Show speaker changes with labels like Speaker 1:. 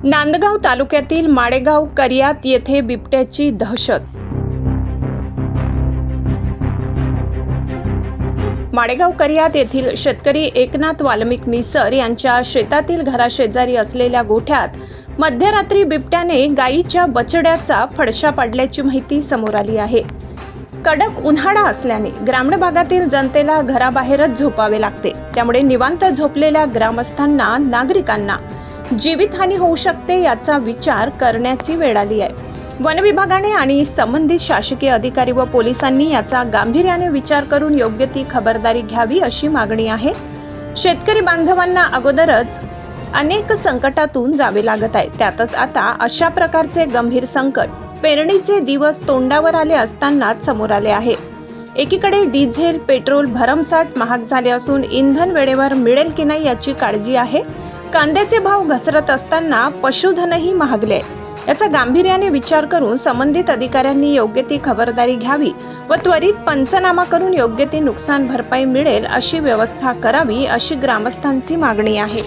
Speaker 1: नांदगाव तालुक्यातील माडेगाव करियात येथे बिबट्याची दहशत। माडेगाव करियात येथील शेतकरी एकनाथ वाल्मिक मिसर यांच्या शेतातील घराशेजारी असलेल्या गोठ्यात मध्यरात्री बिबट्याने गायीच्या बछड्याचा फडशा पाडल्याची माहिती समोर आली आहे। कडक उन्हाळा असल्याने ग्रामीण भागातील जनतेला घराबाहेरच झोपावे लागते, त्यामुळे निवांत झोपलेल्या ग्रामस्थांना नागरिकांना जीवितहानी होऊ शकते याचा विचार करण्याची वेळ आली आहे। वन विभागाने आणि संबंधित शासकीय अधिकारी व पोलिसांनी याचा गांभीर्याने विचार करून योग्य ती खबरदारी घ्यावी अशी मागणी आहे। शेतकरी बांधवांना अगोदरच अनेक संकटातून जावे लागत आहे, त्यातच आता अशा प्रकारचे गंभीर संकट पेरणीचे दिवस तोंडावर आले असतानाच समोर आले आहे। एकीकडे डिझेल पेट्रोल भरमसाठ महाग झाले असून इंधन वेळेवर मिळेल की नाही याची काळजी आहे। कांद्याचे भाव घसरत असताना पशुधनही महागले। याचा गांभीर्याने विचार करून संबंधित अधिकाऱ्यांनी योग्य ती खबरदारी घ्यावी व त्वरित पंचनामा करून योग्य ती नुकसान भरपाई मिळेल अशी व्यवस्था करावी अशी ग्रामस्थांची मागणी आहे।